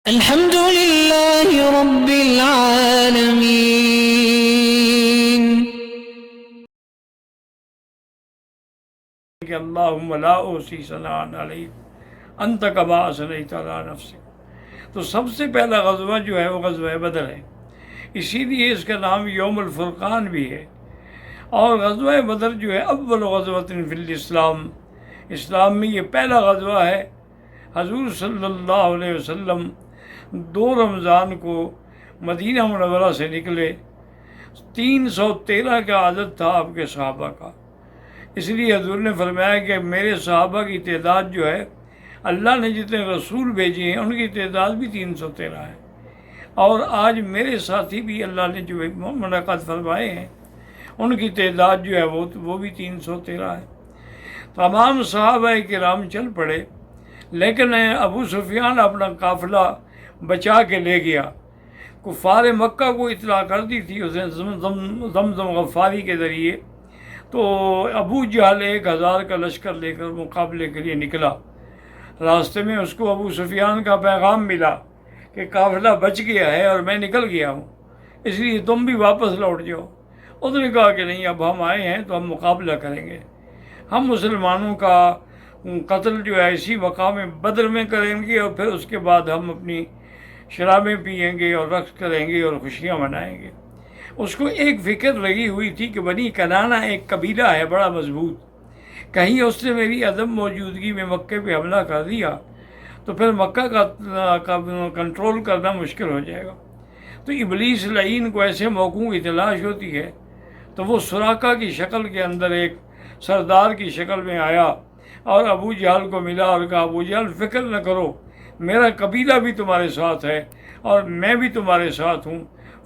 الحمد لله رب العالمين. کہ اللہم لا اوصی ثناء علیک انت کما اثنیت علی نفسک. تو سب سے پہلا غزوہ جو ہے وہ غزوہ بدر ہے، اسی لیے اس کا نام یوم الفرقان بھی ہے. اور غزوہ بدر جو ہے اول غزوۃ فی الاسلام، اسلام میں یہ پہلا غزوہ ہے. حضور صلی اللہ علیہ وسلم 2 رمضان کو مدینہ منورہ سے نکلے. 313 کا عدد تھا آپ کے صحابہ کا. اس لیے حضور نے فرمایا کہ میرے صحابہ کی تعداد جو ہے، اللہ نے جتنے رسول بھیجے ہیں ان کی تعداد بھی 313 ہے. اور آج میرے ساتھی بھی اللہ نے جو منعقد فرمائے ہیں ان کی تعداد جو ہے وہ بھی 313 ہے. تمام صحابہ کرام چل پڑے، لیکن ابو سفیان اپنا قافلہ بچا کے لے گیا. کفار مکہ کو اطلاع کر دی تھی اس نے زمزم غفاری کے ذریعے. تو ابو جہل 1000 کا لشکر لے کر مقابلے کے لیے نکلا. راستے میں اس کو ابو سفیان کا پیغام ملا کہ قافلہ بچ گیا ہے اور میں نکل گیا ہوں، اس لیے تم بھی واپس لوٹ جاؤ. اس نے کہا کہ نہیں، اب ہم آئے ہیں تو ہم مقابلہ کریں گے. ہم مسلمانوں کا قتل جو ہے اسی مقام بدر میں کریں گے، اور پھر اس کے بعد ہم اپنی شرابیں پئیں گے اور رقص کریں گے اور خوشیاں منائیں گے. اس کو ایک فکر لگی ہوئی تھی کہ بنی کنانہ ایک قبیلہ ہے بڑا مضبوط، کہیں اس نے میری عدم موجودگی میں مکے پہ حملہ کر دیا تو پھر مکہ کا کنٹرول کرنا مشکل ہو جائے گا. تو ابلیس لعین کو ایسے موقعوں کی تلاش ہوتی ہے. تو وہ سراقہ کی شکل کے اندر ایک سردار کی شکل میں آیا اور ابو جہل کو ملا اور کہا، ابو جہل فکر نہ کرو، میرا قبیلہ بھی تمہارے ساتھ ہے اور میں بھی تمہارے ساتھ ہوں.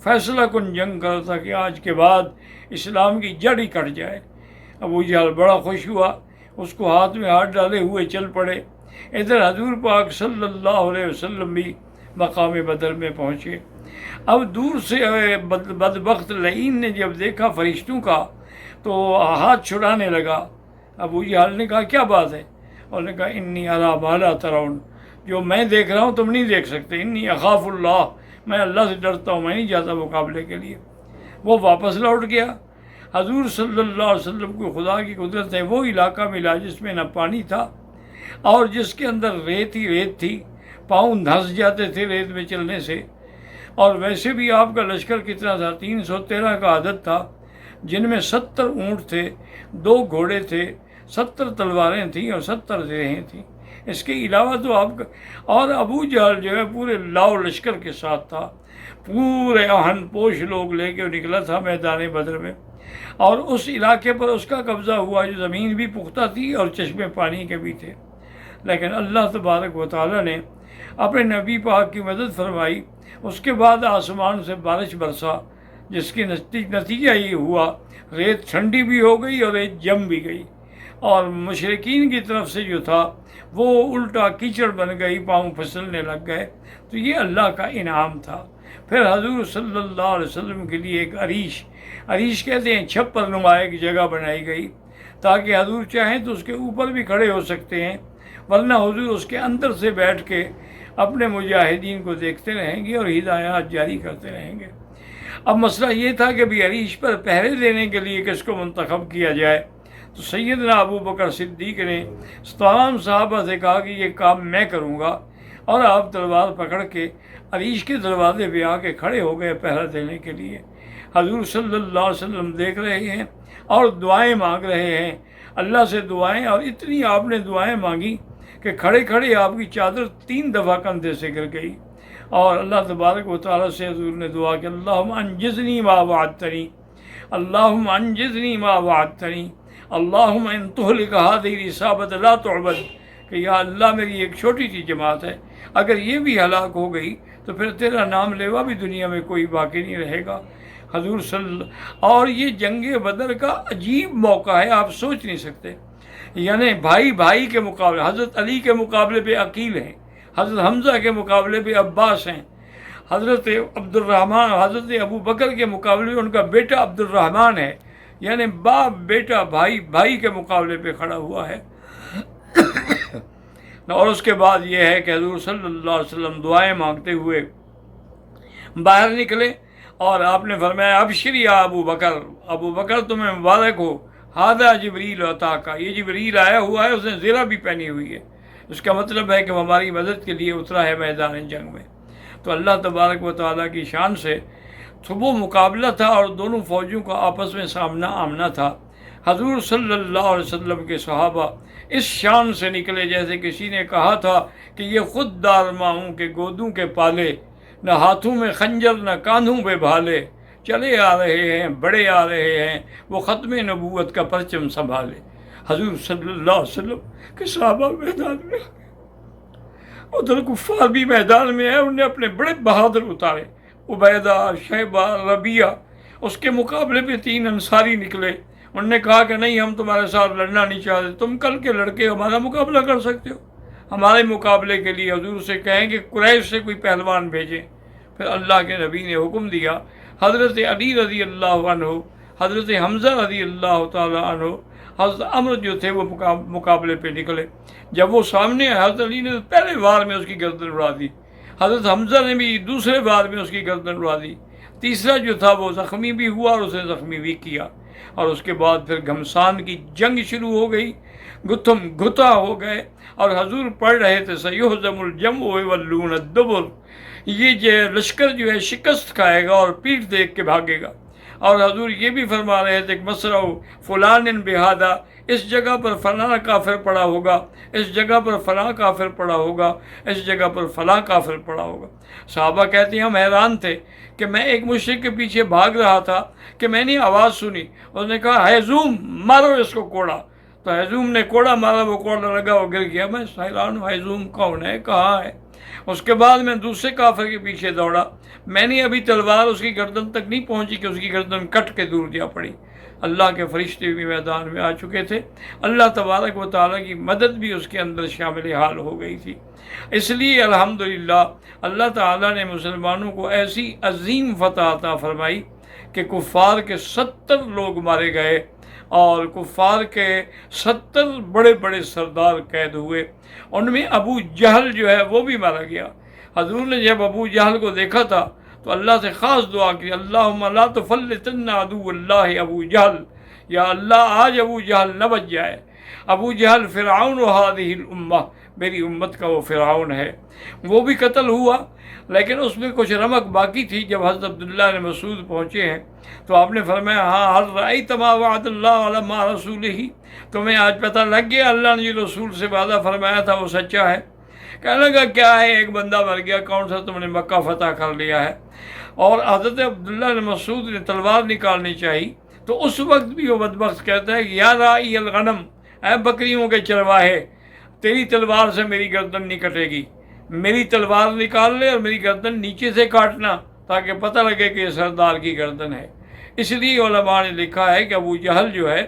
فیصلہ کن جنگ کرا تھا کہ آج کے بعد اسلام کی جڑ ہی کٹ جائے. ابو جہل بڑا خوش ہوا، اس کو ہاتھ میں ہاتھ ڈالے ہوئے چل پڑے. ادھر حضور پاک صلی اللہ علیہ وسلم بھی مقام بدر میں پہنچے. اب دور سے بدبخت لعین نے جب دیکھا فرشتوں کا تو ہاتھ چھڑانے لگا. ابو جہل نے کہا کیا بات ہے؟ اور نے کہا انی اری ما لا ترون، جو میں دیکھ رہا ہوں تم نہیں دیکھ سکتے. انی اخاف اللہ، میں اللہ سے ڈرتا ہوں، میں نہیں جاتا مقابلے کے لیے. وہ واپس لوٹ گیا. حضور صلی اللہ علیہ وسلم کو خدا کی قدرت ہے، وہ علاقہ ملا جس میں نہ پانی تھا اور جس کے اندر ریت ہی ریت تھی. پاؤں دھنس جاتے تھے ریت میں چلنے سے. اور ویسے بھی آپ کا لشکر کتنا تھا؟ 313 کا عدد تھا، جن میں 70 اونٹ تھے، 2 گھوڑے تھے، 70 تلواریں تھیں اور 70 زرہیں تھیں. اس کے علاوہ تو آپ کا اور ابو جہل جو ہے پورے لاؤ لشکر کے ساتھ تھا. پورے آہن پوش لوگ لے کے نکلا تھا میدان بدر میں. اور اس علاقے پر اس کا قبضہ ہوا جو زمین بھی پختہ تھی اور چشمے پانی کے بھی تھے. لیکن اللہ تبارک و تعالیٰ نے اپنے نبی پاک کی مدد فرمائی. اس کے بعد آسمان سے بارش برسا، جس کی نتیجہ یہ ہوا ریت ٹھنڈی بھی ہو گئی اور ریت جم بھی گئی. اور مشرکین کی طرف سے جو تھا وہ الٹا کیچڑ بن گئی، پاؤں پھسلنے لگ گئے. تو یہ اللہ کا انعام تھا. پھر حضور صلی اللہ علیہ وسلم کے لیے ایک عریش کہتے ہیں چھپر نما ایک جگہ بنائی گئی، تاکہ حضور چاہیں تو اس کے اوپر بھی کھڑے ہو سکتے ہیں، ورنہ حضور اس کے اندر سے بیٹھ کے اپنے مجاہدین کو دیکھتے رہیں گے اور ہدایات جاری کرتے رہیں گے. اب مسئلہ یہ تھا کہ بھی عریش پر پہرے دینے کے لیے کس کو منتخب کیا جائے. تو سیدنا ابو بکر صدیق نے تمام صحابہ سے کہا کہ یہ کام میں کروں گا. اور آپ تلوار پکڑ کے عریش کے دروازے پہ آ کے کھڑے ہو گئے پہرا دینے کے لیے. حضور صلی اللہ علیہ وسلم دیکھ رہے ہیں اور دعائیں مانگ رہے ہیں اللہ سے دعائیں. اور اتنی آپ نے دعائیں مانگی کہ کھڑے کھڑے آپ کی چادر 3 دفعہ کندھے سے گر گئی. اور اللہ تبارک و تعالیٰ سے حضور نے دعا کہ اللہم انجزنی ما وعدتنی، اللہم انجزنی ما وعدتنی، اللہم ان تہلک ہذہ العصابۃ لا تعبد، کہ یا اللہ میری ایک چھوٹی سی جماعت ہے، اگر یہ بھی ہلاک ہو گئی تو پھر تیرا نام لیوا بھی دنیا میں کوئی باقی نہیں رہے گا. حضور اور یہ جنگ بدر کا عجیب موقع ہے، آپ سوچ نہیں سکتے. یعنی بھائی کے مقابلے، حضرت علی کے مقابلے پہ عقیل ہیں، حضرت حمزہ کے مقابلے پہ عباس ہیں، حضرت حضرت ابو بکر کے مقابلے میں ان کا بیٹا عبد الرحمن ہے. یعنی باپ بیٹا بھائی کے مقابلے پہ کھڑا ہوا ہے. اور اس کے بعد یہ ہے کہ حضور صلی اللہ علیہ وسلم دعائیں مانگتے ہوئے باہر نکلے اور آپ نے فرمایا ابشر یا ابو بکر، ابو بکر تمہیں مبارک ہو، ہادہ جبریل عطا کا، یہ جبریل آیا ہوا ہے، اس نے زرہ بھی پہنی ہوئی ہے، اس کا مطلب ہے کہ وہ ہماری مدد کے لیے اترا ہے میدان جنگ میں۔ تو اللہ تبارک و تعالیٰ کی شان سے وہ مقابلہ تھا اور دونوں فوجوں کا آپس میں سامنا آمنا تھا۔ حضور صلی اللہ علیہ وسلم کے صحابہ اس شان سے نکلے جیسے کسی نے کہا تھا کہ یہ خود دارماؤں کے گودوں کے پالے، نہ ہاتھوں میں خنجر نہ کاندھوں پہ بھالے، چلے آ رہے ہیں بڑے آ رہے ہیں وہ ختم نبوت کا پرچم سنبھالے۔ حضور صلی اللہ علیہ وسلم کے صحابہ میدان میں، ادھر کفار بھی میدان میں ہیں، انہوں نے اپنے بڑے بہادر اتارے، عبیدہ، شیبہ، ربیعہ۔ اس کے مقابلے پہ 3 انصاری نکلے، انہوں نے کہا کہ نہیں ہم تمہارے ساتھ لڑنا نہیں چاہتے، تم کل کے لڑکے ہمارا مقابلہ کر سکتے ہو، ہمارے مقابلے کے لیے حضور سے کہیں کہ قریش سے کوئی پہلوان بھیجیں۔ پھر اللہ کے نبی نے حکم دیا، حضرت علی رضی اللہ عنہ، حضرت حمزہ رضی اللہ تعالیٰ عنہ، حضرت عمر جو تھے وہ مقابلے پہ نکلے۔ جب وہ سامنے آئے، حضرت علی نے پہلے وار میں اس کی گردن اڑا دی، حضرت حمزہ نے بھی دوسرے وار میں اس کی گردن اڑا دی، تیسرا جو تھا وہ زخمی بھی ہوا اور اسے زخمی بھی کیا۔ اور اس کے بعد پھر گھمسان کی جنگ شروع ہو گئی، گتھم گھتا ہو گئے، اور حضور پڑھ رہے تھے سیہزم الجمع ویولون الدبر، یہ جو لشکر جو ہے شکست کھائے گا اور پیٹھ دیکھ کے بھاگے گا۔ اور حضور یہ بھی فرما رہے تھے کہ مسرع فلان بہادہ، اس جگہ پر فلاں کافر پڑا ہوگا، اس جگہ پر فلاں کافر پڑا ہوگا، اس جگہ پر فلاں کافر پڑا ہوگا۔ صحابہ کہتے ہیں ہم حیران تھے کہ میں ایک مشرک کے پیچھے بھاگ رہا تھا کہ میں نے آواز سنی، اس نے کہا ہیزوم مارو اس کو کوڑا، تو ہیزوم نے کوڑا مارا، وہ کوڑا لگا، وہ گر گیا۔ میں حیران ہوں ہیزوم کون ہے، کہاں ہے؟ اس کے بعد میں دوسرے کافر کے پیچھے دوڑا، میں نے ابھی تلوار اس کی گردن تک نہیں پہنچی کہ اس کی گردن کٹ کے دور جا پڑی۔ اللہ کے فرشتے بھی میدان میں آ چکے تھے، اللہ تبارک و تعالیٰ کی مدد بھی اس کے اندر شامل حال ہو گئی تھی۔ اس لیے الحمدللہ اللہ تعالیٰ نے مسلمانوں کو ایسی عظیم فتح عطا فرمائی کہ کفار کے 70 لوگ مارے گئے اور کفار کے 70 بڑے بڑے سردار قید ہوئے، ان میں ابو جہل جو ہے وہ بھی مارا گیا۔ حضور نے جب ابو جہل کو دیکھا تھا تو اللہ سے خاص دعا کی، اللہم لا تفلتن عدو اللہ ابو جہل، یا اللہ آج ابو جہل نہ بچ جائے۔ ابو جہل فرعون ہذہ الامہ، میری امت کا وہ فرعون ہے، وہ بھی قتل ہوا، لیکن اس میں کچھ رمق باقی تھی۔ جب حضرت عبداللہ نے مسعود پہنچے ہیں تو آپ نے فرمایا ہاں حل رأیت ما وعد اللہ علی ما رسولہ، تمہیں آج پتہ لگ گیا اللہ نے جو رسول سے وعدہ فرمایا تھا وہ سچا ہے؟ کہنے لگا کیا ہے، ایک بندہ مر گیا، کون سا؟ تم نے مکہ فتح کر لیا ہے۔ اور حضرت عبداللہ نے مسعود نے تلوار نکالنی چاہی تو اس وقت بھی وہ بدبخت کہتا ہے کہ یا راعی الغنم، اے بکریوں کے چرواہے، تیری تلوار سے میری گردن نہیں کٹے گی، میری تلوار نکال لے اور میری گردن نیچے سے کاٹنا تاکہ پتہ لگے کہ یہ سردار کی گردن ہے۔ اس لیے علماء نے لکھا ہے کہ ابو جہل جو ہے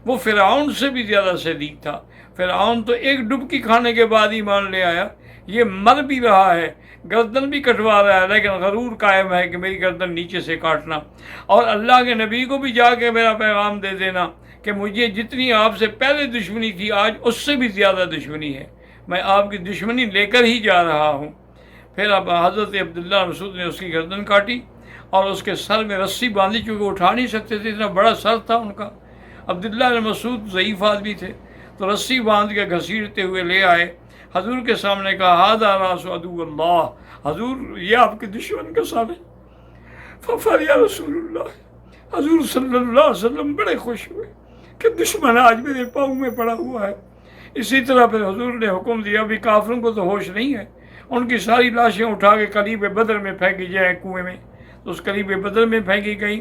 وہ فرعون سے بھی زیادہ شدید تھا۔ فرعون تو ایک ڈبکی کھانے کے بعد ہی مان لے آیا، یہ مر بھی رہا ہے، گردن بھی کٹوا رہا ہے، لیکن غرور قائم ہے کہ میری گردن نیچے سے کاٹنا، اور اللہ کے نبی کو بھی جا کے میرا پیغام دے دینا کہ مجھے جتنی آپ سے پہلے دشمنی تھی آج اس سے بھی زیادہ دشمنی ہے، میں آپ کی دشمنی لے کر ہی جا رہا ہوں۔ پھر اب حضرت عبداللہ مسعود نے اس کی گردن کاٹی اور اس کے سر میں رسی باندھی، چونکہ اٹھا نہیں سکتے تھے، اتنا بڑا سر تھا ان کا۔ عبداللہ مسعود ضعیف آدمی تھے تو رسی باندھ کے گھسیٹتے ہوئے لے آئے، حضور کے سامنے کہا ھذا راس عدو اللہ، حضور یہ آپ کے دشمن کا سر ہے۔ ففرح رسول اللہ، حضور صلی اللہ علیہ وسلم بڑے خوش ہوئے کہ دشمن آج میرے پاؤں میں پڑا ہوا ہے۔ اسی طرح پھر حضور نے حکم دیا، ابھی کافروں کو تو ہوش نہیں ہے، ان کی ساری لاشیں اٹھا کے قلیب بدر میں پھینکی جائیں کنویں میں، تو اس قلیب بدر میں پھینکی گئی۔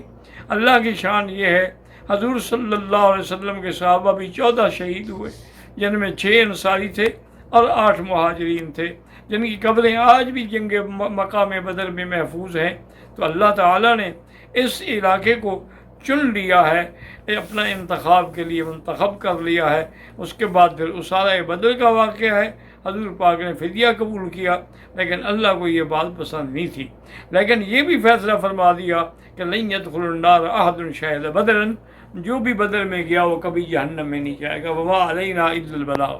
اللہ کی شان یہ ہے، حضور صلی اللہ علیہ وسلم کے صحابہ بھی 14 شہید ہوئے، جن میں 6 انصاری تھے اور 8 مہاجرین تھے، جن کی قبریں آج بھی جنگ مقام بدر میں محفوظ ہیں۔ تو اللہ تعالیٰ نے اس علاقے کو چن لیا ہے، اپنا انتخاب کے لیے منتخب کر لیا ہے۔ اس کے بعد پھر اسارہ بدر کا واقعہ ہے، حضور پاک نے فدیہ قبول کیا، لیکن اللہ کو یہ بات پسند نہیں تھی، لیکن یہ بھی فیصلہ فرما دیا کہ لن يدخل النار احد شہد بدرا، جو بھی بدر میں گیا وہ کبھی جہنم میں نہیں جائے گا، وما علینا الا البلاغ۔